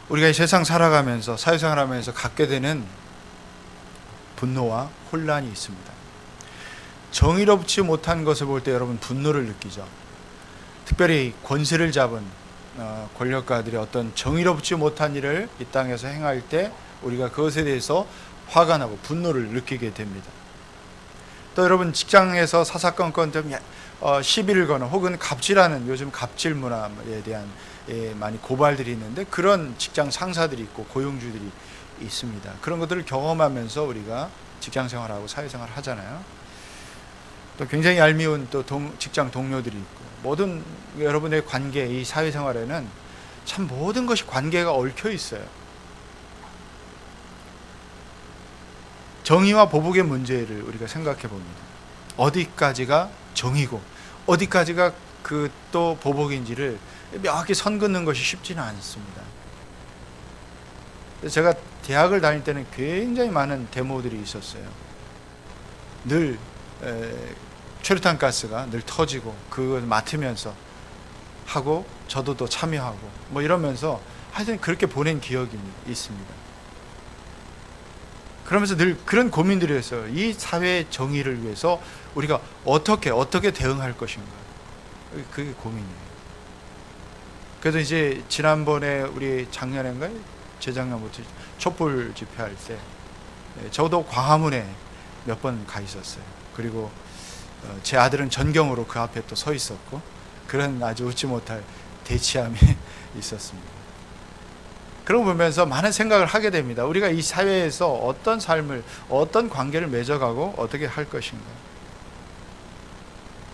우리가 이 세상 살아가면서 사회생활하면서 갖게 되는 분노와 혼란이 있습니다. 정의롭지 못한 것을 볼 때 여러분 분노를 느끼죠. 특별히 권세를 잡은 권력가들이 어떤 정의롭지 못한 일을 이 땅에서 행할 때 우리가 그것에 대해서 화가 나고 분노를 느끼게 됩니다. 또 여러분 직장에서 사사건건 좀 시비를 거는 혹은 갑질하는, 요즘 갑질 문화에 대한 많이 고발들이 있는데 그런 직장 상사들이 있고 고용주들이 있습니다. 그런 것들을 경험하면서 우리가 직장 생활하고 사회생활 하잖아요. 또 굉장히 얄미운 또 직장 동료들이 있고, 모든 여러분의 관계, 이 사회생활에는 참 모든 것이 관계가 얽혀 있어요. 정의와 보복의 문제를 우리가 생각해 봅니다. 어디까지가 정의고 어디까지가 그 또 보복인지를 명확히 선 긋는 것이 쉽지는 않습니다. 제가 대학을 다닐 때는 굉장히 많은 데모들이 있었어요. 늘 최루탄 가스가 늘 터지고 그걸 맡으면서 하고 저도 또 참여하고 뭐 이러면서 하여튼 그렇게 보낸 기억이 있습니다. 그러면서 늘 그런 고민들이 있어요. 이 사회의 정의를 위해서 우리가 어떻게 대응할 것인가. 그게 고민이에요. 그래서 이제 지난번에 우리 작년인가요? 재작년부터 촛불 집회할 때 저도 광화문에 몇 번 가 있었어요. 그리고 제 아들은 전경으로 그 앞에 또 서 있었고, 그런 아주 웃지 못할 대치함이 있었습니다. 그런 거 보면서 많은 생각을 하게 됩니다. 우리가 이 사회에서 어떤 삶을, 어떤 관계를 맺어가고 어떻게 할 것인가.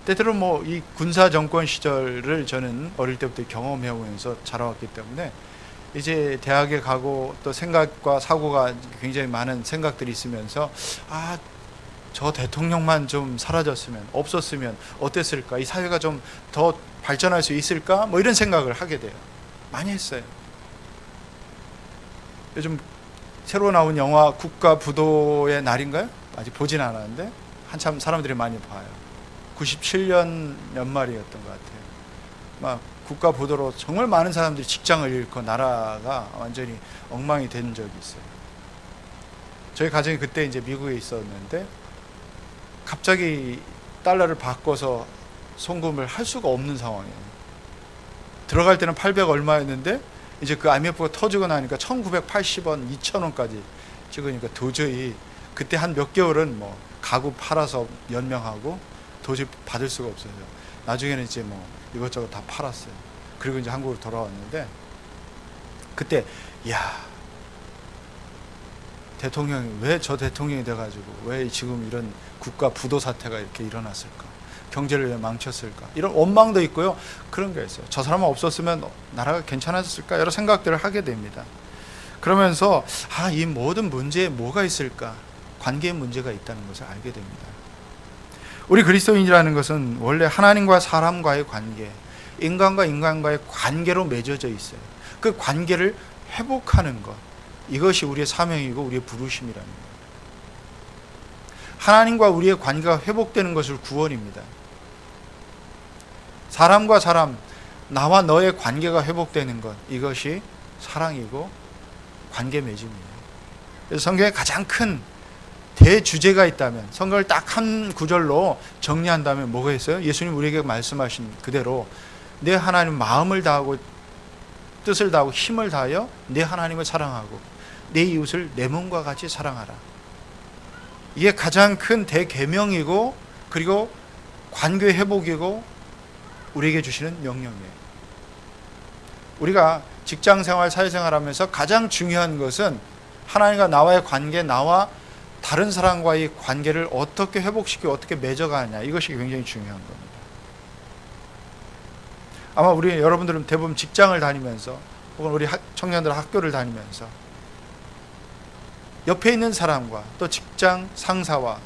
때때로 뭐 이 군사 정권 시절을 저는 어릴 때부터 경험해 오면서 자라왔기 때문에 이제 대학에 가고 또 생각과 사고가 굉장히 많은 생각들이 있으면서 저 대통령만 좀 사라졌으면, 없었으면 어땠을까? 이 사회가 좀 더 발전할 수 있을까? 뭐 이런 생각을 하게 돼요. 많이 했어요. 요즘 새로 나온 영화 국가부도의 날인가요? 아직 보진 않았는데 한참 사람들이 많이 봐요. 97년 연말이었던 것 같아요. 막 국가부도로 정말 많은 사람들이 직장을 잃고 나라가 완전히 엉망이 된 적이 있어요. 저희 가정이 그때 이제 미국에 있었는데 갑자기 달러를 바꿔서 송금을 할 수가 없는 상황이에요. 들어갈 때는 800 얼마였는데 이제 그 IMF가 터지고 나니까 1980원, 2000원까지 찍으니까 도저히 그때 한 몇 개월은 뭐 가구 팔아서 연명하고 도저히 받을 수가 없어요. 나중에는 이제 뭐 이것저것 다 팔았어요. 그리고 이제 한국으로 돌아왔는데 그때 대통령이 왜 저 대통령이 돼가지고 왜 지금 이런 국가 부도 사태가 이렇게 일어났을까? 경제를 왜 망쳤을까? 이런 원망도 있고요. 그런 게 있어요. 저 사람은 없었으면 나라가 괜찮았을까? 여러 생각들을 하게 됩니다. 그러면서 이 모든 문제에 뭐가 있을까? 관계의 문제가 있다는 것을 알게 됩니다. 우리 그리스도인이라는 것은 원래 하나님과 사람과의 관계, 인간과 인간과의 관계로 맺어져 있어요. 그 관계를 회복하는 것, 이것이 우리의 사명이고 우리의 부르심이라는 거예요. 하나님과 우리의 관계가 회복되는 것을 구원입니다. 사람과 사람, 나와 너의 관계가 회복되는 것, 이것이 사랑이고 관계 맺음이에요. 그래서 성경에 가장 큰 대주제가 있다면, 성경을 딱 한 구절로 정리한다면 뭐가 있어요? 예수님 우리에게 말씀하신 그대로 내 하나님 마음을 다하고 뜻을 다하고 힘을 다하여 내 하나님을 사랑하고 내 이웃을 내 몸과 같이 사랑하라. 이게 가장 큰 대계명이고 그리고 관계 회복이고 우리에게 주시는 명령이에요. 우리가 직장생활, 사회생활하면서 가장 중요한 것은 하나님과 나와의 관계, 나와 다른 사람과의 관계를 어떻게 회복시키고 어떻게 맺어가느냐, 이것이 굉장히 중요한 겁니다. 아마 우리 여러분들은 대부분 직장을 다니면서 혹은 우리 청년들 학교를 다니면서 옆에 있는 사람과 또 직장 상사와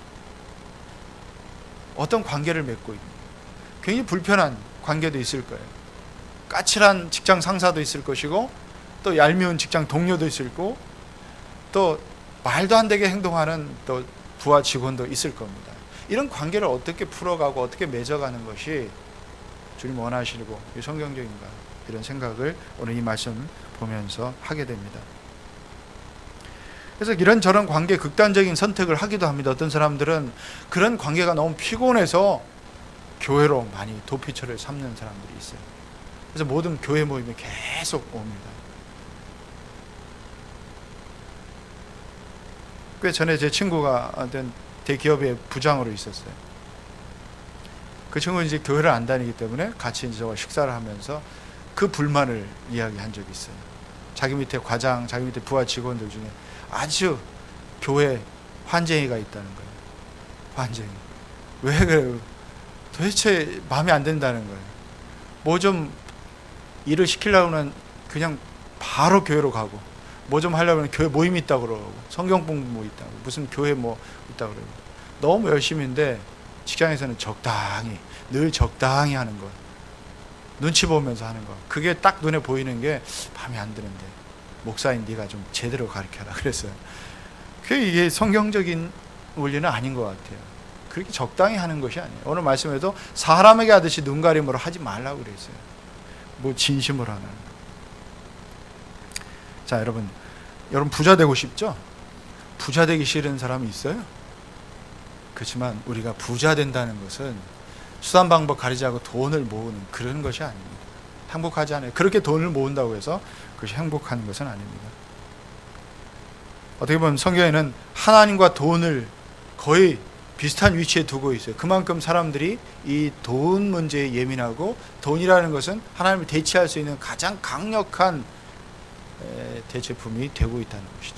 어떤 관계를 맺고 있는, 굉장히 불편한 관계도 있을 거예요. 까칠한 직장 상사도 있을 것이고 또 얄미운 직장 동료도 있을 거고 또 말도 안 되게 행동하는 또 부하 직원도 있을 겁니다. 이런 관계를 어떻게 풀어가고 어떻게 맺어가는 것이 주님 원하시고 성경적인가, 이런 생각을 오늘 이 말씀 보면서 하게 됩니다. 그래서 이런저런 관계 극단적인 선택을 하기도 합니다. 어떤 사람들은 그런 관계가 너무 피곤해서 교회로 많이 도피처를 삼는 사람들이 있어요. 그래서 모든 교회 모임에 계속 옵니다. 꽤 전에 제 친구가 어떤 대기업의 부장으로 있었어요. 그 친구는 이제 교회를 안 다니기 때문에 같이 이제 저와 식사를 하면서 그 불만을 이야기한 적이 있어요. 자기 밑에 과장, 자기 밑에 부하 직원들 중에 아주 교회 환쟁이가 있다는 거예요. 환쟁이. 왜 그래요? 도대체 마음에 안 든다는 거예요. 뭐 좀 일을 시키려면 그냥 바로 교회로 가고, 뭐 좀 하려면 교회 모임 있다고 그러고, 성경 공부 뭐 있다고, 무슨 교회 뭐 있다고 그러고. 너무 열심인데 직장에서는 적당히, 늘 적당히 하는 거, 눈치 보면서 하는 거, 그게 딱 눈에 보이는 게 마음에 안 드는데 목사인 네가 좀 제대로 가르쳐라 그랬어요. 이게 성경적인 원리는 아닌 것 같아요. 그렇게 적당히 하는 것이 아니에요. 오늘 말씀에도 사람에게 하듯이 눈가림으로 하지 말라고 그랬어요. 뭐 진심으로 하는. 자, 여러분 부자 되고 싶죠? 부자 되기 싫은 사람이 있어요? 그렇지만 우리가 부자 된다는 것은 수단 방법 가리지 않고 돈을 모으는 그런 것이 아닙니다. 행복하지 않아요. 그렇게 돈을 모은다고 해서 그것이 행복한 것은 아닙니다. 어떻게 보면 성경에는 하나님과 돈을 거의 비슷한 위치에 두고 있어요. 그만큼 사람들이 이 돈 문제에 예민하고, 돈이라는 것은 하나님을 대체할 수 있는 가장 강력한 대체품이 되고 있다는 것이죠.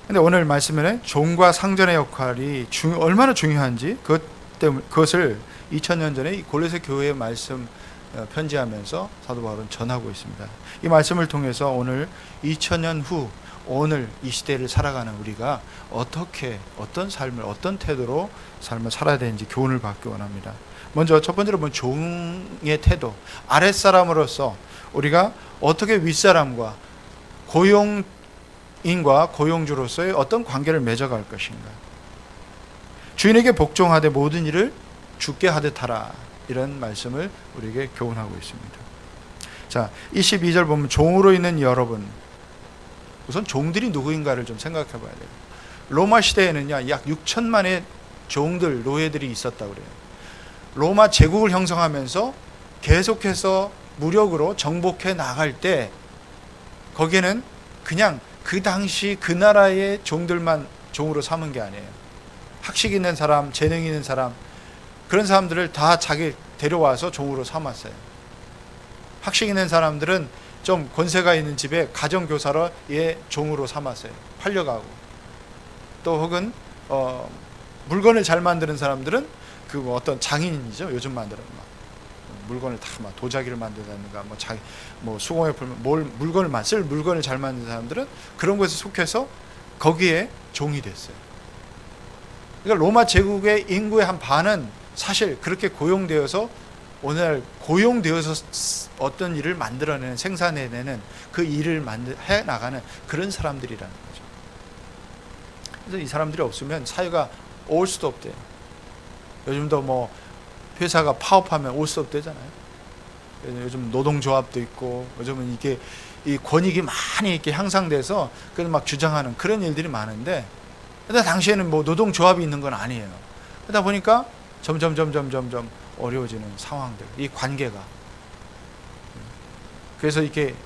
근데 오늘 말씀에는 종과 상전의 역할이 얼마나 중요한지 그것을 2000년 전에 골로새 교회의 말씀 편지하면서 사도 바울은 전하고 있습니다. 이 말씀을 통해서 오늘 2000년 후 오늘 이 시대를 살아가는 우리가 어떤 삶을, 어떤 태도로 삶을 살아야 되는지 교훈을 받기 원합니다. 먼저 첫 번째로 보면 종의 태도, 아랫사람으로서 우리가 어떻게 윗사람과 고용인과 고용주로서의 어떤 관계를 맺어갈 것인가. 주인에게 복종하되 모든 일을 주께 하듯 하라, 이런 말씀을 우리에게 교훈하고 있습니다. 자, 22절 보면 종으로 있는 여러분, 우선 종들이 누구인가를 좀 생각해 봐야 돼요. 로마 시대에는요, 약 6천만의 종들, 노예들이 있었다고 그래요. 로마 제국을 형성하면서 계속해서 무력으로 정복해 나갈 때 거기에는 그냥 그 당시 그 나라의 종들만 종으로 삼은 게 아니에요. 학식 있는 사람, 재능 있는 사람, 그런 사람들을 다 자기 데려와서 종으로 삼았어요. 학식 있는 사람들은 좀 권세가 있는 집에 가정교사로 종으로 삼았어요. 팔려가고. 또 혹은 물건을 잘 만드는 사람들은 그 어떤 장인이죠. 요즘 만드는 물건을 다 막 도자기를 만든다든가 수공예 풀면 물건을 쓸 물건을 잘 만드는 사람들은 그런 것에 속해서 거기에 종이 됐어요. 그러니까 로마 제국의 인구의 한 반은 사실 그렇게 고용되어서 오늘 고용되어서 어떤 일을 만들어내는, 생산해내는 그 일을 해 나가는 그런 사람들이라는 거죠. 그래서 이 사람들이 없으면 사회가 올 수도 없대요. 요즘도 회사가 파업하면 올 수 없대잖아요. 요즘 노동조합도 있고, 요즘은 이게 이 권익이 많이 이렇게 향상돼서 그래서 막 주장하는 그런 일들이 많은데, 근데 당시에는 노동조합이 있는 건 아니에요. 그러다 보니까 점점 어려워지는 상황들, 이 관계가. 그래서 이게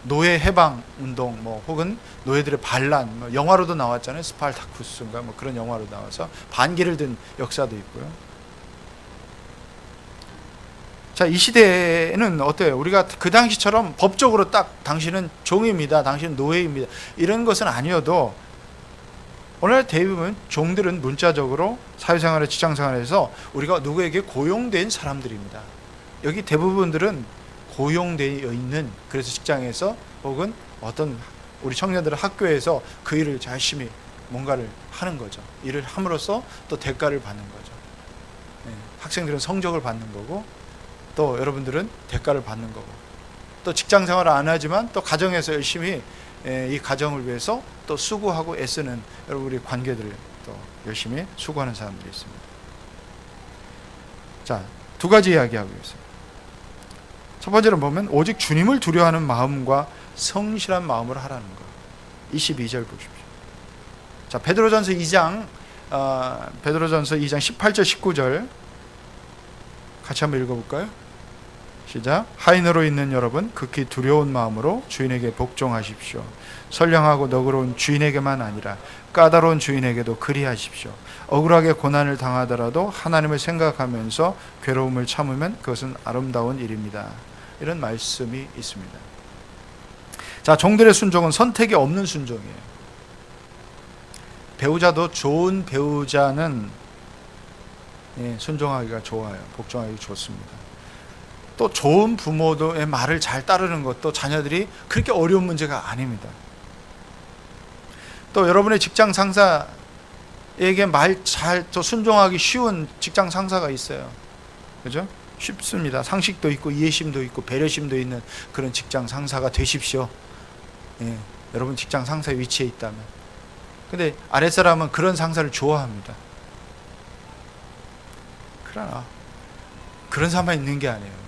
노예 해방 운동, 혹은 노예들의 반란, 영화로도 나왔잖아요. 스파르타쿠스인가 그런 영화로 나와서 반기를 든 역사도 있고요. 자, 이 시대에는 어때요? 우리가 그 당시처럼 법적으로 딱 당신은 종입니다, 당신은 노예입니다, 이런 것은 아니어도 오늘 대부분 종들은 문자적으로 사회생활에, 직장생활에서 우리가 누구에게 고용된 사람들입니다. 여기 대부분들은 고용되어 있는, 그래서 직장에서 혹은 어떤 우리 청년들은 학교에서 그 일을 열심히 뭔가를 하는 거죠. 일을 함으로써 또 대가를 받는 거죠. 학생들은 성적을 받는 거고, 또 여러분들은 대가를 받는 거고, 또 직장생활을 안 하지만 또 가정에서 열심히 이 가정을 위해서 또 수고하고 애쓰는 여러분 우리 관계들을 또 열심히 수고하는 사람들이 있습니다. 자, 두 가지 이야기하고 있습니다. 첫 번째로 보면 오직 주님을 두려워하는 마음과 성실한 마음으로 하라는 거. 22절 보십시오. 자, 베드로전서 2장 18절 19절 같이 한번 읽어볼까요? 시작. 하인으로 있는 여러분 극히 두려운 마음으로 주인에게 복종하십시오. 선량하고 너그러운 주인에게만 아니라 까다로운 주인에게도 그리하십시오. 억울하게 고난을 당하더라도 하나님을 생각하면서 괴로움을 참으면 그것은 아름다운 일입니다. 이런 말씀이 있습니다. 자, 종들의 순종은 선택이 없는 순종이에요. 배우자도 좋은 배우자는 순종하기가 좋아요. 복종하기 좋습니다. 또 좋은 부모의 말을 잘 따르는 것도 자녀들이 그렇게 어려운 문제가 아닙니다. 또 여러분의 직장 상사에게 말 잘 순종하기 쉬운 직장 상사가 있어요. 그죠? 쉽습니다. 상식도 있고 이해심도 있고 배려심도 있는 그런 직장 상사가 되십시오. 예, 여러분 직장 상사의 위치에 있다면. 근데 아랫사람은 그런 상사를 좋아합니다. 그러나 그런 사람만 있는 게 아니에요.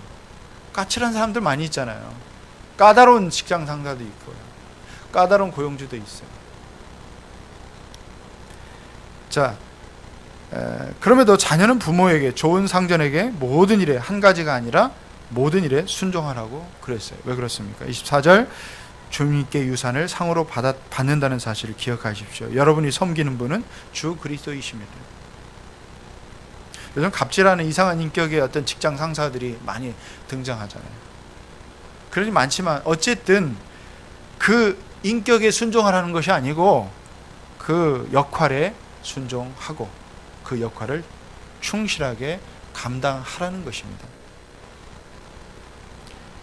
까칠한 사람들 많이 있잖아요. 까다로운 직장 상사도 있고요. 까다로운 고용주도 있어요. 자, 그럼에도 자녀는 부모에게, 좋은 상전에게 모든 일에, 한 가지가 아니라 모든 일에 순종하라고 그랬어요. 왜 그렇습니까? 24절, 주님께 유산을 상으로 받는다는 사실을 기억하십시오. 여러분이 섬기는 분은 주 그리스도이십니다. 요즘 갑질하는 이상한 인격의 어떤 직장 상사들이 많이 등장하잖아요. 그러지 많지만 어쨌든 그 인격에 순종하라는 것이 아니고 그 역할에 순종하고 그 역할을 충실하게 감당하라는 것입니다.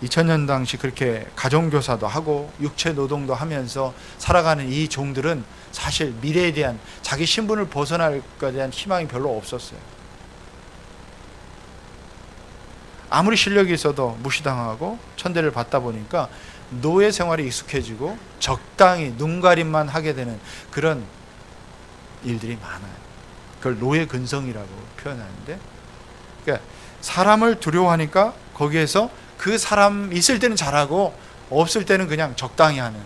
2000년 당시 그렇게 가정교사도 하고 육체노동도 하면서 살아가는 이 종들은 사실 미래에 대한 자기 신분을 벗어날 것에 대한 희망이 별로 없었어요. 아무리 실력이 있어도 무시당하고 천대를 받다 보니까 노예 생활에 익숙해지고 적당히 눈가림만 하게 되는 그런 일들이 많아요. 그걸 노예 근성이라고 표현하는데, 그러니까 사람을 두려워하니까 거기에서 그 사람 있을 때는 잘하고 없을 때는 그냥 적당히 하는,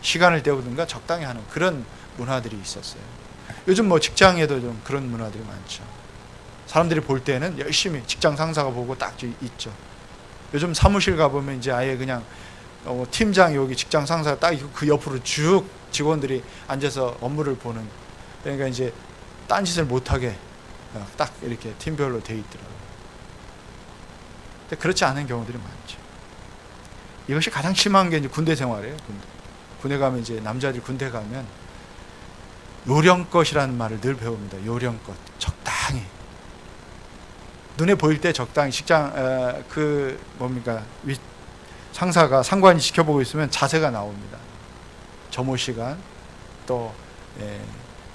시간을 때우든가 적당히 하는 그런 문화들이 있었어요. 요즘 뭐 직장에도 좀 그런 문화들이 많죠. 사람들이 볼 때는 열심히 직장 상사가 보고 딱 있죠. 요즘 사무실 가보면 이제 아예 그냥 팀장 여기 직장 상사가 딱 그 옆으로 쭉 직원들이 앉아서 업무를 보는, 그러니까 이제 딴짓을 못하게 딱 이렇게 팀별로 돼 있더라고요. 근데 그렇지 않은 경우들이 많죠. 이것이 가장 심한 게 이제 군대 생활이에요. 군대 가면 이제 남자들이 군대 가면 요령껏이라는 말을 늘 배웁니다. 요령껏, 적당히. 눈에 보일 때 적당히 직장 상사가 상관이 지켜보고 있으면 자세가 나옵니다. 점호 시간 또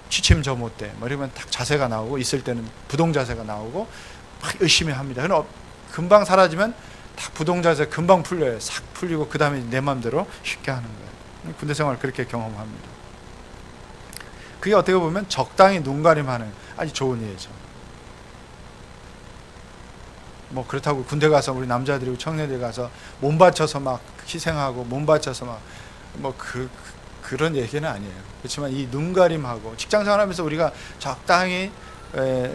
취침 점호 때 이러면 딱 자세가 나오고, 있을 때는 부동 자세가 나오고 막 열심히 합니다. 그럼 금방 사라지면 딱 부동 자세 금방 풀려요. 싹 풀리고 그 다음에 내 마음대로 쉽게 하는 거예요. 군대 생활 그렇게 경험합니다. 그게 어떻게 보면 적당히 눈가림하는 아주 좋은 예죠. 뭐 그렇다고 군대 가서 우리 남자들이 청년들이 가서 몸 바쳐서 막 희생하고 몸 바쳐서 막 뭐 그런 얘기는 아니에요. 그렇지만 이 눈가림하고 직장생활하면서 우리가 적당히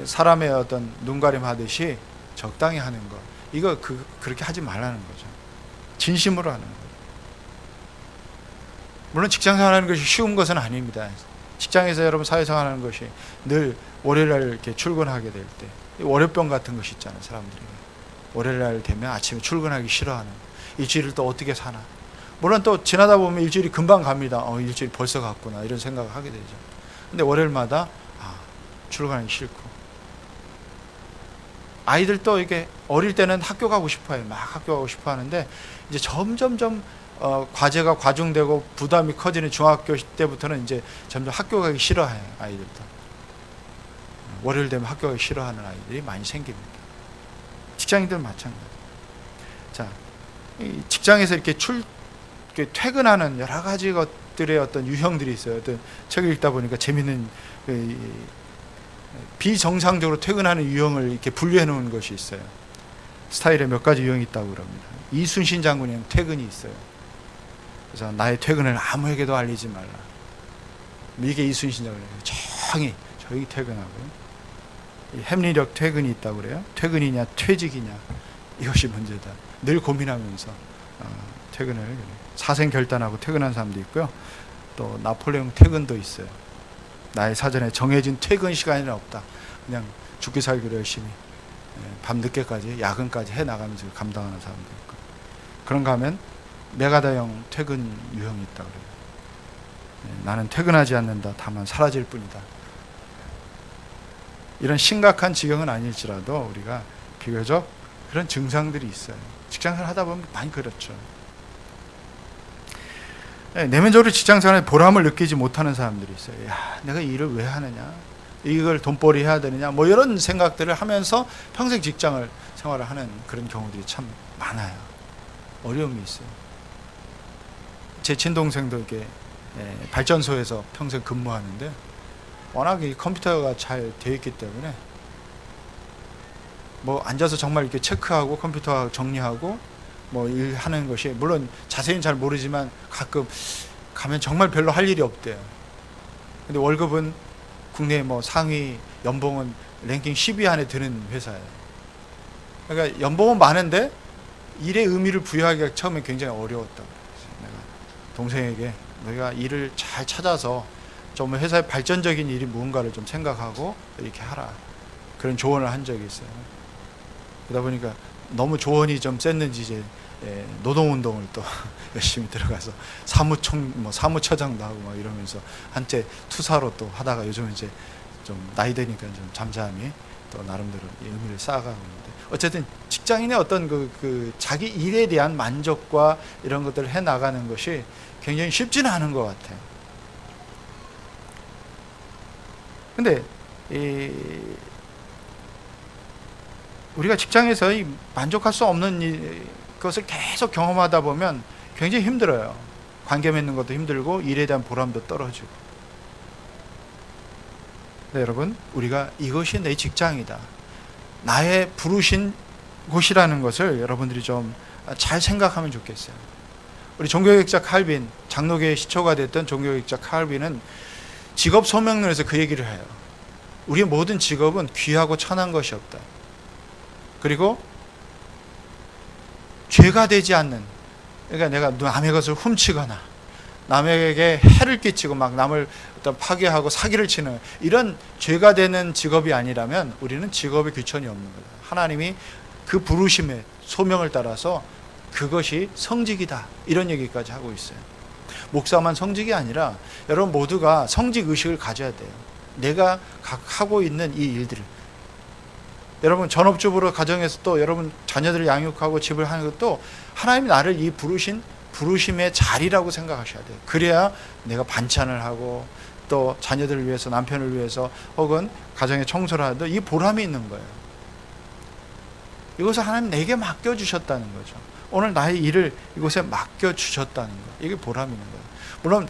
사람의 어떤 눈가림하듯이 적당히 하는 것, 이거 그렇게 하지 말라는 거죠. 진심으로 하는 거예요. 물론 직장생활하는 것이 쉬운 것은 아닙니다. 직장에서 여러분 사회생활하는 것이 늘 월요일날 이렇게 출근하게 될 때 월요병 같은 것이 있잖아요. 사람들이 월요일날 되면 아침에 출근하기 싫어하는, 일주일을 또 어떻게 사나. 물론 또 지나다 보면 일주일이 금방 갑니다. 일주일이 벌써 갔구나 이런 생각을 하게 되죠. 근데 월요일마다 출근하기 싫고, 아이들도 이게 어릴 때는 학교 가고 싶어요. 막 학교 가고 싶어 하는데 이제 점점점 과제가 과중되고 부담이 커지는 중학교 때부터는 이제 점점 학교 가기 싫어해요. 아이들도 월요일 되면 학교 가기 싫어하는 아이들이 많이 생깁니다. 직장인들 마찬가지. 자, 이 직장에서 이렇게 퇴근하는 여러 가지 것들의 어떤 유형들이 있어요. 어떤 책을 읽다 보니까 재밌는 비정상적으로 퇴근하는 유형을 이렇게 분류해 놓은 것이 있어요. 스타일에 몇 가지 유형이 있다고 그럽니다. 이순신 장군에는 퇴근이 있어요. 그래서 나의 퇴근을 아무에게도 알리지 말라. 이게 이순신 장군이에요. 조용히 퇴근하고. 합리적 퇴근이 있다고 그래요. 퇴근이냐 퇴직이냐, 이것이 문제다. 늘 고민하면서 퇴근을 사생 결단하고 퇴근한 사람도 있고요. 또 나폴레옹 퇴근도 있어요. 나의 사전에 정해진 퇴근 시간이 없다. 그냥 죽기 살기로 열심히 밤늦게까지 야근까지 해나가면서 감당하는 사람도 있고. 그런가 하면 메가다형 퇴근 유형이 있다고 그래요. 나는 퇴근하지 않는다. 다만 사라질 뿐이다. 이런 심각한 지경은 아닐지라도 우리가 비교적 그런 증상들이 있어요. 직장생활 하다 보면 많이 그렇죠. 내면적으로 직장생활에 보람을 느끼지 못하는 사람들이 있어요. 야, 내가 이 일을 왜 하느냐? 이걸 돈벌이 해야 되느냐? 뭐 이런 생각들을 하면서 평생 직장을 생활을 하는 그런 경우들이 참 많아요. 어려움이 있어요. 제 친동생도 이렇게 발전소에서 평생 근무하는데 워낙 이 컴퓨터가 잘 되어 있기 때문에 뭐 앉아서 정말 이렇게 체크하고 컴퓨터 정리하고 뭐 일하는 것이, 물론 자세히는 잘 모르지만 가끔 가면 정말 별로 할 일이 없대요. 근데 월급은 국내 뭐 상위 연봉은 랭킹 10위 안에 드는 회사예요. 그러니까 연봉은 많은데 일의 의미를 부여하기가 처음에 굉장히 어려웠다고. 내가 동생에게 너희가 일을 잘 찾아서 좀 회사의 발전적인 일이 무언가를 좀 생각하고 이렇게 하라, 그런 조언을 한 적이 있어요. 그러다 보니까 너무 조언이 좀 셌는지 이제 노동운동을 또 열심히 들어가서 사무처장도 하고 막 이러면서 한때 투사로 또 하다가 요즘 이제 좀 나이 드니까 좀 잠잠히 또 나름대로 의미를 쌓아가고 있는데, 어쨌든 직장인의 어떤 그 자기 일에 대한 만족과 이런 것들을 해 나가는 것이 굉장히 쉽지는 않은 것 같아요. 근데 우리가 직장에서 만족할 수 없는 것을 계속 경험하다 보면 굉장히 힘들어요. 관계 맺는 것도 힘들고 일에 대한 보람도 떨어지고. 네, 여러분, 우리가 이것이 내 직장이다, 나의 부르신 곳이라는 것을 여러분들이 좀 잘 생각하면 좋겠어요. 우리 종교개혁자 칼빈, 장로교의 시초가 됐던 종교개혁자 칼빈은 직업 소명론에서 그 얘기를 해요. 우리의 모든 직업은 귀하고 천한 것이 없다. 그리고 죄가 되지 않는, 그러니까 내가 남의 것을 훔치거나 남에게 해를 끼치고 막 남을 어떤 파괴하고 사기를 치는 이런 죄가 되는 직업이 아니라면 우리는 직업에 귀천이 없는 거다. 하나님이 그 부르심의 소명을 따라서 그것이 성직이다, 이런 얘기까지 하고 있어요. 목사만 성직이 아니라 여러분 모두가 성직 의식을 가져야 돼요. 내가 하고 있는 이 일들을, 여러분 전업주부로 가정에서 또 여러분 자녀들을 양육하고 집을 하는 것도 하나님이 나를 이 부르심의 자리라고 생각하셔야 돼요. 그래야 내가 반찬을 하고 또 자녀들을 위해서, 남편을 위해서, 혹은 가정의 청소를 하도 이 보람이 있는 거예요. 이것을 하나님 내게 맡겨주셨다는 거죠. 오늘 나의 일을 이곳에 맡겨주셨다는 거, 이게 보람이 있는 거예요. 물론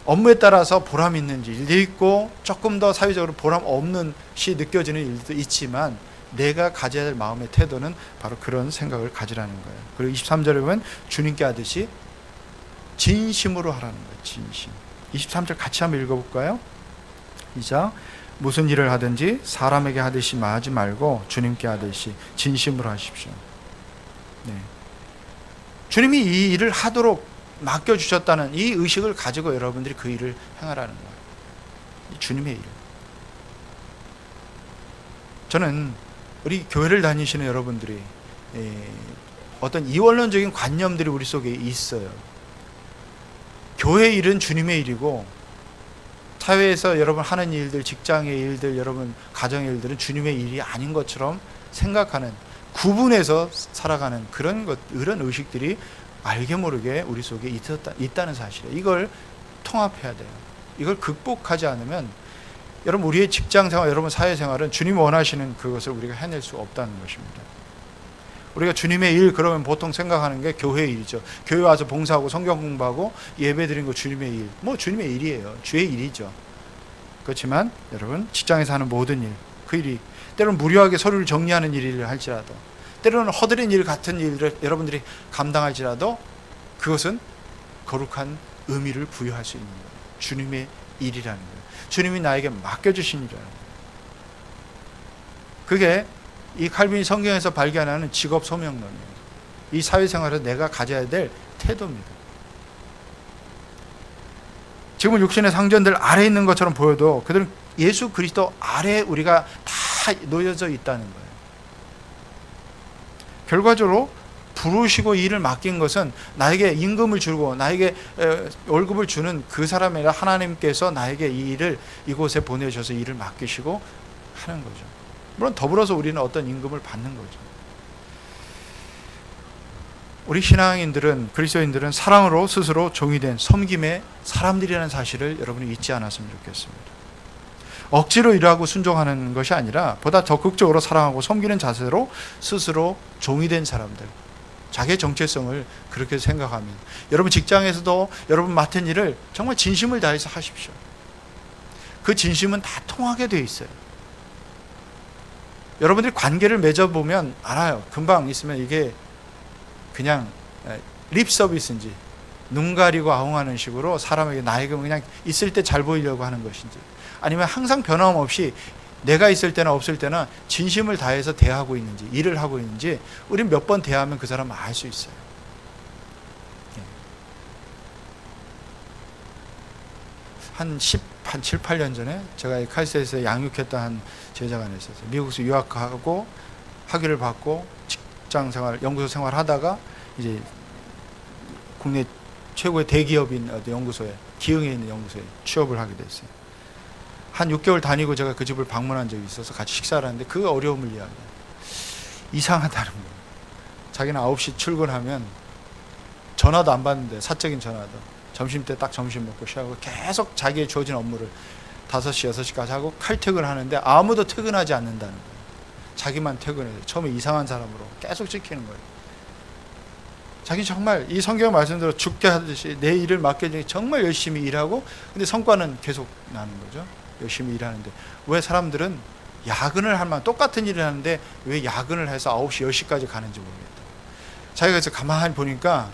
업무에 따라서 보람 있는 일도 있고 조금 더 사회적으로 보람 없는 시 느껴지는 일도 있지만 내가 가져야 될 마음의 태도는 바로 그런 생각을 가지라는 거예요. 그리고 23절에 보면 주님께 하듯이 진심으로 하라는 거예요. 진심. 23절 같이 한번 읽어볼까요? 시작. 무슨 일을 하든지 사람에게 하듯이 하지 말고 주님께 하듯이 진심으로 하십시오. 네. 주님이 이 일을 하도록 맡겨주셨다는 이 의식을 가지고 여러분들이 그 일을 행하라는 거예요. 주님의 일. 저는 우리 교회를 다니시는 여러분들이 어떤 이원론적인 관념들이 우리 속에 있어요. 교회 일은 주님의 일이고 사회에서 여러분 하는 일들, 직장의 일들, 여러분 가정의 일들은 주님의 일이 아닌 것처럼 생각하는, 구분해서 살아가는 그런 의식들이 알게 모르게 우리 속에 있다는 사실이에요. 이걸 통합해야 돼요. 이걸 극복하지 않으면 여러분 우리의 직장생활, 여러분 사회생활은 주님이 원하시는 그것을 우리가 해낼 수 없다는 것입니다. 우리가 주님의 일 그러면 보통 생각하는 게 교회의 일이죠. 교회 와서 봉사하고 성경 공부하고 예배 드리는 거 주님의 일, 뭐 주님의 일이에요. 주의 일이죠. 그렇지만 여러분 직장에서 하는 모든 일, 그 일이 때로는 무료하게 서류를 정리하는 일이라 할지라도, 때로는 허드렛 일 같은 일을 여러분들이 감당할지라도 그것은 거룩한 의미를 부여할 수 있는 거예요. 주님의 일이라는 거예요. 주님이 나에게 맡겨주신 일이라는 거예요. 그게 이 칼빈이 성경에서 발견하는 직업 소명론이에요. 이 사회생활에서 내가 가져야 될 태도입니다. 지금은 육신의 상전들 아래에 있는 것처럼 보여도 그들은 예수 그리스도 아래에 우리가 다 놓여져 있다는 거예요. 결과적으로 부르시고 일을 맡긴 것은 나에게 임금을 주고 나에게 월급을 주는 그 사람이 아니라 하나님께서 나에게 이 일을 이곳에 보내셔서 일을 맡기시고 하는 거죠. 물론 더불어서 우리는 어떤 임금을 받는 거죠. 우리 신앙인들은, 그리스도인들은 사랑으로 스스로 종이 된 섬김의 사람들이라는 사실을 여러분이 잊지 않았으면 좋겠습니다. 억지로 일하고 순종하는 것이 아니라 보다 적극적으로 사랑하고 섬기는 자세로 스스로 종이 된 사람들, 자기의 정체성을 그렇게 생각하면, 여러분 직장에서도 여러분 맡은 일을 정말 진심을 다해서 하십시오. 그 진심은 다 통하게 되어 있어요. 여러분들이 관계를 맺어보면 알아요. 금방 있으면 이게 그냥 립 서비스인지 눈 가리고 아웅하는 식으로 사람에게 나에게 그냥 있을 때 잘 보이려고 하는 것인지, 아니면 항상 변함없이 내가 있을 때나 없을 때나 진심을 다해서 대하고 있는지, 일을 하고 있는지 우린 몇 번 대하면 그 사람은 알 수 있어요. 한 7, 8년 전에 제가 칼스트에서 양육했던 한 제자가 있었어요. 미국에서 유학하고 학위를 받고 직장 생활, 연구소 생활 하다가 이제 국내 최고의 대기업인 어디 연구소에, 기흥에 있는 연구소에 취업을 하게 됐어요. 한 6개월 다니고 제가 그 집을 방문한 적이 있어서 같이 식사를 하는데 그 어려움을 이야기해요. 이상하다는 거예요. 자기는 9시 출근하면 전화도 안 받는데, 사적인 전화도. 점심때 딱 점심 먹고 쉬하고 계속 자기의 주어진 업무를 5시, 6시까지 하고 칼퇴근을 하는데 아무도 퇴근하지 않는다는 거예요. 자기만 퇴근해요. 처음에 이상한 사람으로 계속 찍히는 거예요. 자기 정말 이 성경 말씀대로 죽게 하듯이 내 일을 맡겨주니 정말 열심히 일하고, 근데 성과는 계속 나는 거죠. 열심히 일하는데 왜 사람들은 야근을 하면 똑같은 일을 하는데 왜 야근을 해서 9시, 10시까지 가는지 모르겠다. 자기가 그래서 가만히 보니까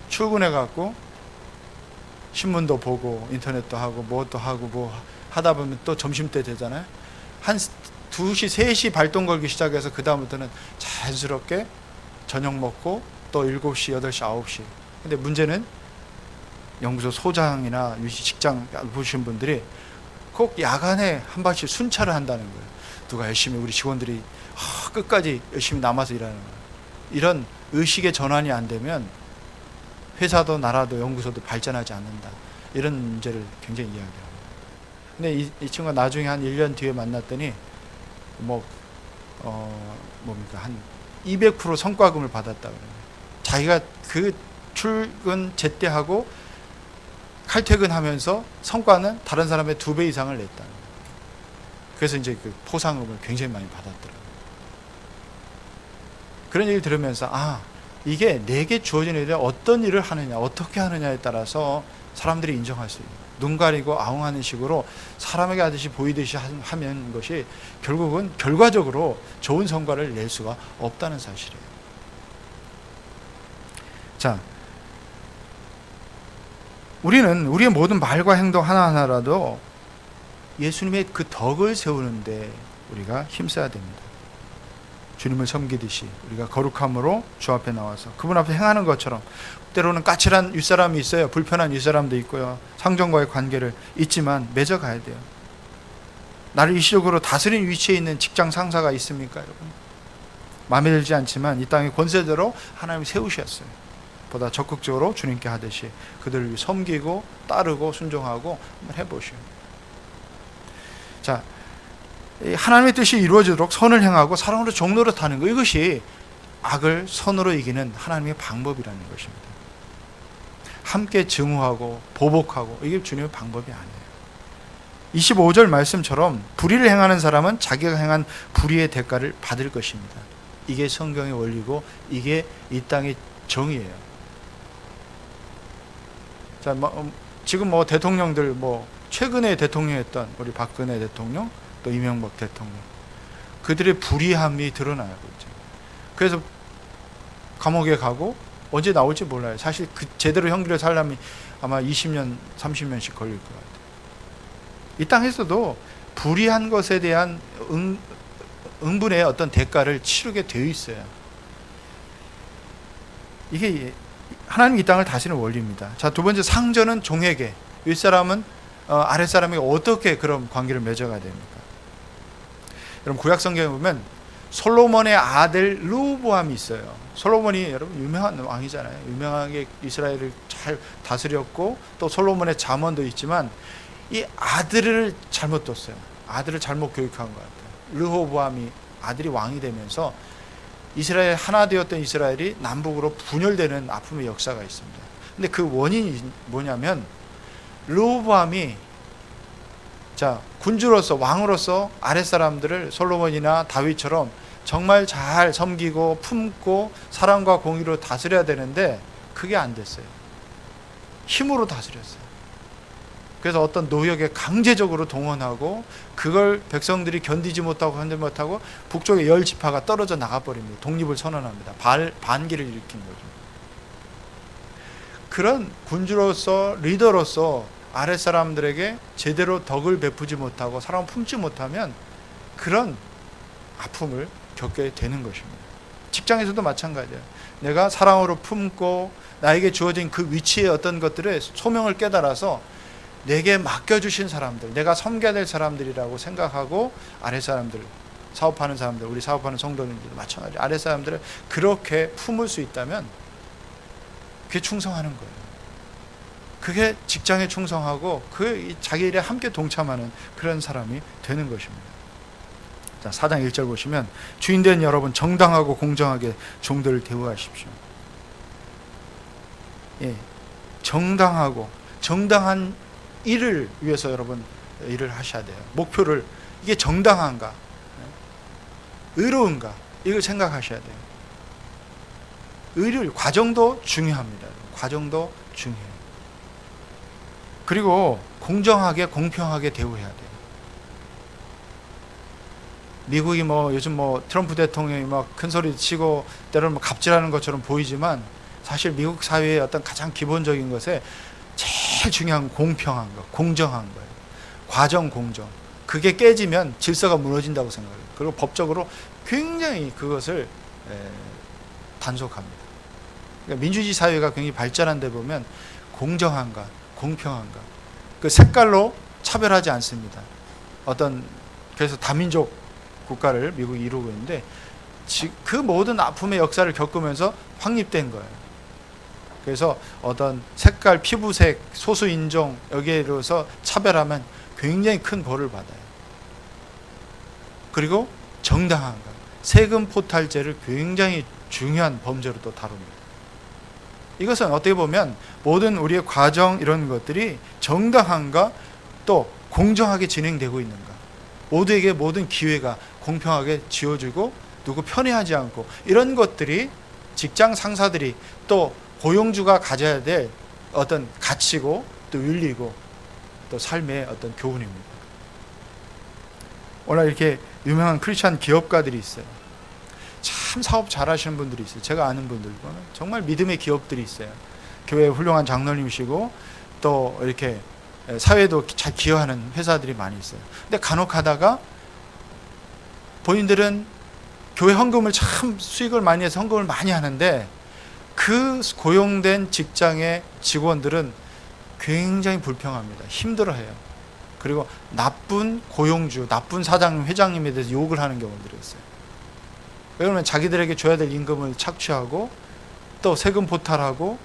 출근해갖고 신문도 보고 인터넷도 하고 뭐도 하고 뭐 하다 보면 또 점심때 되잖아요. 한 2시, 3시 발동 걸기 시작해서 그 다음부터는 자연스럽게 저녁 먹고 또 7시, 8시, 9시. 근데 문제는 연구소 소장이나 직장 보신 분들이 꼭 야간에 한 번씩 순찰을 한다는 거예요. 누가 열심히, 우리 직원들이 끝까지 열심히 남아서 일하는 거예요. 이런 의식의 전환이 안 되면 회사도 나라도 연구소도 발전하지 않는다. 이런 문제를 굉장히 이야기합니다. 근데 이 친구가 나중에 한 1년 뒤에 만났더니 뭡니까? 한 200% 성과금을 받았다 그래요. 자기가 그 출근 제때하고 칼퇴근하면서 성과는 다른 사람의 2배 이상을 냈다는 거예요. 그래서 이제 그 포상금을 굉장히 많이 받았더라고요. 그런 얘기를 들으면서 이게 내게 주어진 일에 어떤 일을 하느냐, 어떻게 하느냐에 따라서 사람들이 인정할 수 있는, 눈 가리고 아웅하는 식으로 사람에게 하듯이 보이듯이 하면 것이 결국은 결과적으로 좋은 성과를 낼 수가 없다는 사실이에요. 자, 우리는 우리의 모든 말과 행동 하나하나라도 예수님의 그 덕을 세우는데 우리가 힘써야 됩니다. 주님을 섬기듯이 우리가 거룩함으로 주 앞에 나와서 그분 앞에 행하는 것처럼, 때로는 까칠한 윗사람이 있어요. 불편한 윗사람도 있고요. 상전과의 관계를 있지만 맺어가야 돼요. 나를 일시적으로 다스리는 위치에 있는 직장 상사가 있습니까, 여러분? 마음에 들지 않지만 이 땅의 권세대로 하나님이 세우셨어요. 보다 적극적으로 주님께 하듯이 그들을 섬기고 따르고 순종하고 한번 해보시오. 자, 하나님의 뜻이 이루어지도록 선을 행하고 사랑으로 종노릇하는 것, 이것이 악을 선으로 이기는 하나님의 방법이라는 것입니다. 함께 증오하고 보복하고, 이게 주님의 방법이 아니에요. 25절 말씀처럼 불의를 행하는 사람은 자기가 행한 불의의 대가를 받을 것입니다. 이게 성경의 원리고 이게 이 땅의 정의예요. 자, 지금 대통령들, 최근에 대통령했던 우리 박근혜 대통령, 또 이명박 대통령, 그들의 불의함이 드러나고 있죠. 그래서 감옥에 가고 언제 나올지 몰라요. 사실 그 제대로 형기를 살려면 아마 20년, 30년씩 걸릴 것 같아요. 이 땅에서도 불의한 것에 대한 응분의 어떤 대가를 치르게 되어 있어요. 이게 하나님 이 땅을 다스리는 원리입니다. 자, 두 번째, 상전은 종에게, 윗사람은 아랫사람에게 어떻게 그런 관계를 맺어가야 됩니까? 여러분 구약 성경에 보면 솔로몬의 아들 르호보암이 있어요. 솔로몬이 여러분 유명한 왕이잖아요. 유명하게 이스라엘을 잘 다스렸고 또 솔로몬의 잠언도 있지만 이 아들을 잘못 뒀어요. 아들을 잘못 교육한 것 같아요. 르호보암이 아들이 왕이 되면서 이스라엘 하나 되었던 이스라엘이 남북으로 분열되는 아픔의 역사가 있습니다. 근데 그 원인이 뭐냐면 르호보암이 군주로서 왕으로서 아랫사람들을 솔로몬이나 다윗처럼 정말 잘 섬기고 품고 사랑과 공의로 다스려야 되는데 그게 안 됐어요. 힘으로 다스렸어요. 그래서 어떤 노역에 강제적으로 동원하고 그걸 백성들이 견디지 못하고 북쪽의 10지파가 떨어져 나가버립니다. 독립을 선언합니다. 반기를 일으킨 거죠. 그런 군주로서 리더로서 아랫사람들에게 제대로 덕을 베푸지 못하고 사랑을 품지 못하면 그런 아픔을 겪게 되는 것입니다. 직장에서도 마찬가지예요. 내가 사랑으로 품고 나에게 주어진 그 위치의 어떤 것들의 소명을 깨달아서 내게 맡겨주신 사람들, 내가 섬겨야 될 사람들이라고 생각하고 아랫사람들, 사업하는 사람들, 우리 사업하는 성도님들도 마찬가지예요. 아랫사람들을 그렇게 품을 수 있다면 그게 충성하는 거예요. 그게 직장에 충성하고 그 자기 일에 함께 동참하는 그런 사람이 되는 것입니다. 자, 4장 1절 보시면 주인된 여러분 정당하고 공정하게 종들을 대우하십시오. 예, 정당한 일을 위해서 여러분 일을 하셔야 돼요. 목표를 이게 정당한가, 의로운가 이걸 생각하셔야 돼요. 과정도 중요합니다. 과정도 중요해요. 그리고 공정하게 공평하게 대우해야 돼요. 미국이 요즘 트럼프 대통령이 큰 소리 치고 때로는 갑질하는 것처럼 보이지만 사실 미국 사회의 어떤 가장 기본적인 것에 제일 중요한 건 공평한 거, 공정한 거예요. 과정 공정. 그게 깨지면 질서가 무너진다고 생각해요. 그리고 법적으로 굉장히 그것을 단속합니다. 그러니까 민주주의 사회가 굉장히 발전한 데 보면 공정한가, 공평한가. 그 색깔로 차별하지 않습니다. 그래서 다민족 국가를 미국이 이루고 있는데 그 모든 아픔의 역사를 겪으면서 확립된 거예요. 그래서 어떤 색깔, 피부색, 소수인종 여기에 이르러서 차별하면 굉장히 큰 벌을 받아요. 그리고 정당한가. 세금 포탈죄를 굉장히 중요한 범죄로 또 다룹니다. 이것은 어떻게 보면 모든 우리의 과정 이런 것들이 정당한가 또 공정하게 진행되고 있는가. 모두에게 모든 기회가 공평하게 지어지고 누구 편애하지 않고 이런 것들이 직장 상사들이 또 고용주가 가져야 될 어떤 가치고 또 윤리고 또 삶의 어떤 교훈입니다. 오늘 이렇게 유명한 크리스찬 기업가들이 있어요. 참 사업 잘하시는 분들이 있어요. 제가 아는 분들과는 정말 믿음의 기업들이 있어요. 교회에 훌륭한 장로님이시고 또 이렇게 사회에도 잘 기여하는 회사들이 많이 있어요. 근데 간혹 하다가 본인들은 교회 헌금을 참 수익을 많이 해서 헌금을 많이 하는데 그 고용된 직장의 직원들은 굉장히 불평합니다. 힘들어해요. 그리고 나쁜 고용주, 나쁜 사장님, 회장님에 대해서 욕을 하는 경우들이 있어요. 왜냐하면 자기들에게 줘야 될 임금을 착취하고 또 세금 포탈하고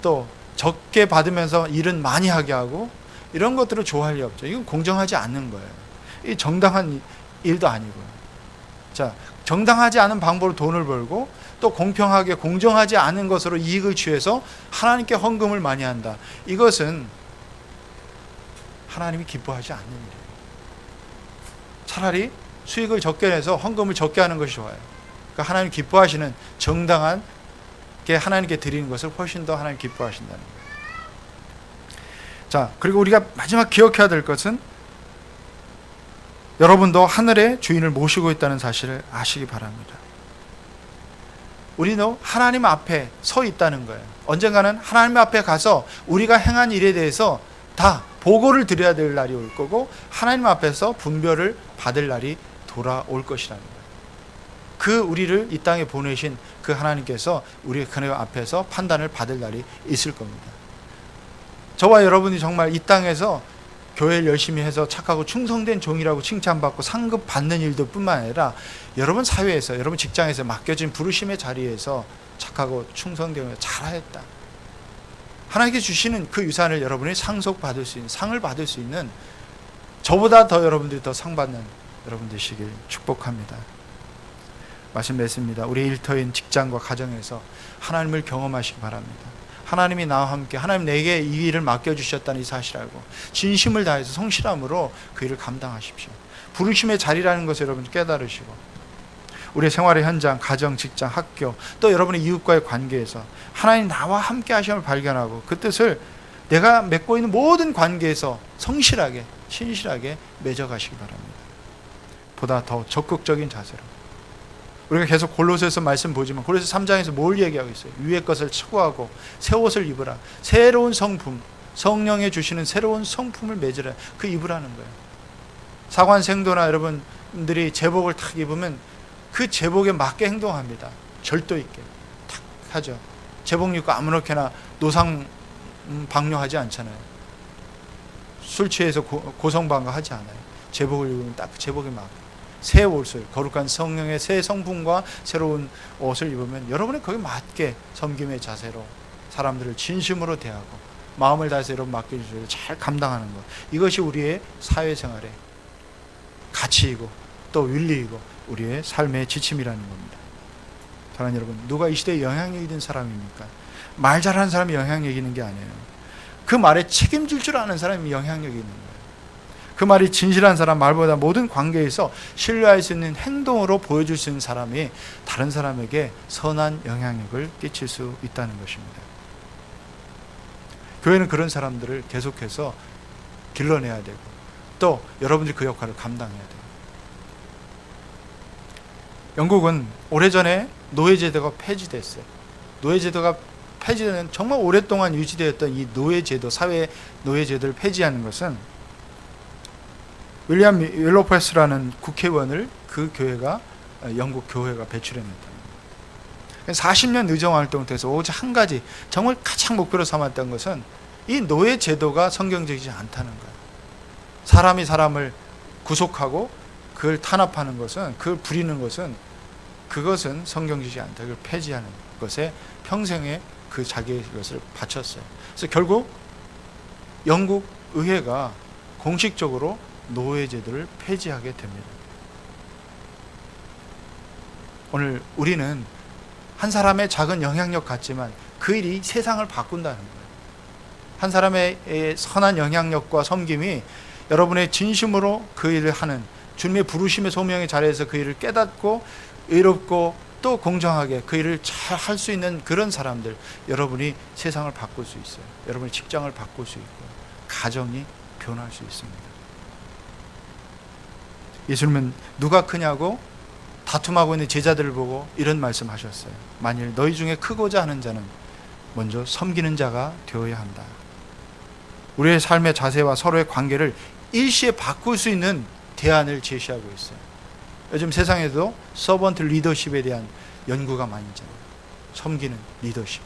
또 적게 받으면서 일은 많이 하게 하고 이런 것들을 좋아할 리 없죠. 이건 공정하지 않는 거예요. 이 정당한 일도 아니고요. 자, 정당하지 않은 방법으로 돈을 벌고 또 공평하게 공정하지 않은 것으로 이익을 취해서 하나님께 헌금을 많이 한다. 이것은 하나님이 기뻐하지 않는 일이에요. 차라리 수익을 적게 내서 헌금을 적게 하는 것이 좋아요. 그러니까 하나님 기뻐하시는 정당한 게 하나님께 드리는 것을 훨씬 더 하나님 기뻐하신다는 거예요. 자, 그리고 우리가 마지막 기억해야 될 것은 여러분도 하늘의 주인을 모시고 있다는 사실을 아시기 바랍니다. 우리는 하나님 앞에 서 있다는 거예요. 언젠가는 하나님 앞에 가서 우리가 행한 일에 대해서 다 보고를 드려야 될 날이 올 거고, 하나님 앞에서 분별을 받을 날이 돌아올 것이라는 거예요. 그 우리를 이 땅에 보내신 그 하나님께서 우리 그 앞에서 판단을 받을 날이 있을 겁니다. 저와 여러분이 정말 이 땅에서 교회를 열심히 해서 착하고 충성된 종이라고 칭찬받고 상급 받는 일들 뿐만 아니라, 여러분 사회에서, 여러분 직장에서 맡겨진 부르심의 자리에서 착하고 충성되며 잘하였다, 하나님께 주시는 그 유산을 여러분이 상속받을 수 있는, 상을 받을 수 있는, 저보다 더 여러분들이 더 상 받는 여러분 되시길 축복합니다. 말씀 맺습니다. 우리 일터인 직장과 가정에서 하나님을 경험하시기 바랍니다. 하나님이 나와 함께, 하나님 내게 이 일을 맡겨주셨다는 이 사실 알고 진심을 다해서 성실함으로 그 일을 감당하십시오. 부르심의 자리라는 것을 여러분 깨달으시고, 우리의 생활의 현장, 가정, 직장, 학교, 또 여러분의 이웃과의 관계에서 하나님 나와 함께 하심을 발견하고, 그 뜻을 내가 맺고 있는 모든 관계에서 성실하게, 신실하게 맺어가시기 바랍니다. 보다 더 적극적인 자세로. 우리가 계속 골로새서 말씀 보지만, 골로새 3장에서 뭘 얘기하고 있어요? 위의 것을 추구하고 새 옷을 입으라. 새로운 성품, 성령에 주시는 새로운 성품을 맺으라. 그 입으라는 거예요. 사관생도나 여러분들이 제복을 탁 입으면 그 제복에 맞게 행동합니다. 절도 있게 탁 하죠. 제복 입고 아무렇게나 노상 방뇨하지 않잖아요. 술 취해서 고성방가하지 않아요. 제복을 입으면 딱 그 제복에 맞게 새 옷을, 거룩한 성령의 새 성품과 새로운 옷을 입으면 여러분이 거기에 맞게 섬김의 자세로 사람들을 진심으로 대하고 마음을 다해서 여러분 맡겨주셔서 잘 감당하는 것, 이것이 우리의 사회생활의 가치이고 또 윤리이고 우리의 삶의 지침이라는 겁니다. 사랑하는 여러분, 누가 이 시대에 영향력 있는 사람입니까? 말 잘하는 사람이 영향력 있는 게 아니에요. 그 말에 책임질 줄 아는 사람이 영향력이 있는 거예요. 그 말이 진실한 사람, 말보다 모든 관계에서 신뢰할 수 있는 행동으로 보여줄 수 있는 사람이 다른 사람에게 선한 영향력을 끼칠 수 있다는 것입니다. 교회는 그런 사람들을 계속해서 길러내야 되고, 또 여러분들이 그 역할을 감당해야 돼요. 영국은 오래전에 노예제도가 폐지됐어요. 노예제도가 폐지되는, 정말 오랫동안 유지되었던 이 노예제도, 사회 노예제도를 폐지하는 것은 윌리엄 윌로퍼스라는 국회의원을 그 교회가, 영국 교회가 배출해냈다. 40년 의정활동을 통해서 오직 한 가지 정말 가장 목표로 삼았던 것은 이 노예제도가 성경적이지 않다는 거예요. 사람이 사람을 구속하고 그걸 탄압하는 것은, 그걸 부리는 것은, 그것은 성경적이지 않다. 그걸 폐지하는 것에 평생에 그 자기의 것을 바쳤어요. 그래서 결국 영국 의회가 공식적으로 노예제도를 폐지하게 됩니다. 오늘 우리는 한 사람의 작은 영향력 같지만 그 일이 세상을 바꾼다는 거예요. 한 사람의 선한 영향력과 섬김이 여러분의 진심으로 그 일을 하는, 주님의 부르심의 소명의 자리에서 그 일을 깨닫고 의롭고 또 공정하게 그 일을 잘 할 수 있는 그런 사람들, 여러분이 세상을 바꿀 수 있어요. 여러분의 직장을 바꿀 수 있고 가정이 변할 수 있습니다. 예수님은 누가 크냐고 다툼하고 있는 제자들을 보고 이런 말씀하셨어요. 만일 너희 중에 크고자 하는 자는 먼저 섬기는 자가 되어야 한다. 우리의 삶의 자세와 서로의 관계를 일시에 바꿀 수 있는 대안을 제시하고 있어요. 요즘 세상에도 서번트 리더십에 대한 연구가 많이 있잖아요. 섬기는 리더십.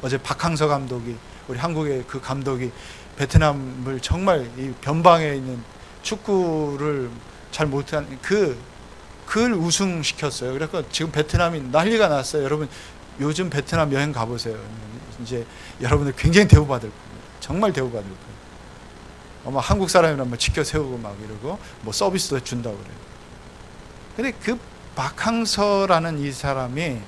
어제 박항서 감독이, 우리 한국의 그 감독이 베트남을 정말 이 변방에 있는 축구를 잘 못한 그걸 우승시켰어요. 그래서 지금 베트남이 난리가 났어요. 여러분 요즘 베트남 여행 가보세요. 이제 여러분들 굉장히 대우받을 겁니다. 정말 대우받을 거예요. 아마 한국 사람이라면 뭐 지켜 세우고 막 이러고 뭐 서비스도 준다고 그래요. 근데 그 박항서라는 이 사람이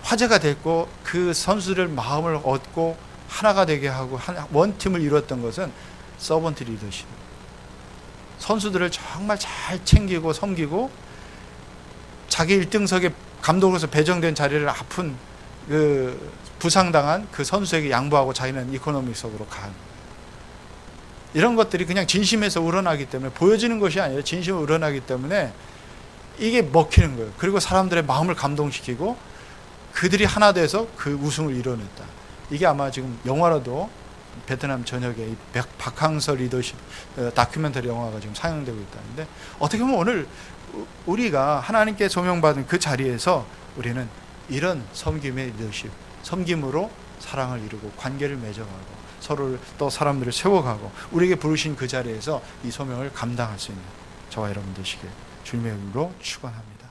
화제가 됐고 그 선수들 마음을 얻고 하나가 되게 하고 원팀을 이뤘던 것은 서번트 리더십. 선수들을 정말 잘 챙기고 섬기고 자기 1등석에 감독으로서 배정된 자리를 아픈 그 부상당한 그 선수에게 양보하고 자기는 이코노미석으로 간, 이런 것들이 그냥 진심에서 우러나기 때문에, 보여지는 것이 아니라 진심으로 우러나기 때문에 이게 먹히는 거예요. 그리고 사람들의 마음을 감동시키고 그들이 하나 돼서 그 우승을 이뤄냈다. 이게 아마 지금 영화로도 베트남 전역에 이 박항서 리더십 다큐멘터리 영화가 지금 상영되고 있다는데, 어떻게 보면 오늘 우리가 하나님께 조명받은 그 자리에서 우리는 이런 섬김의 리더십, 섬김으로 사랑을 이루고 관계를 맺어가고 서로를 또 사람들을 세워가고 우리에게 부르신 그 자리에서 이 소명을 감당할 수 있는 저와 여러분 되시길 주님의 이름으로 축원합니다.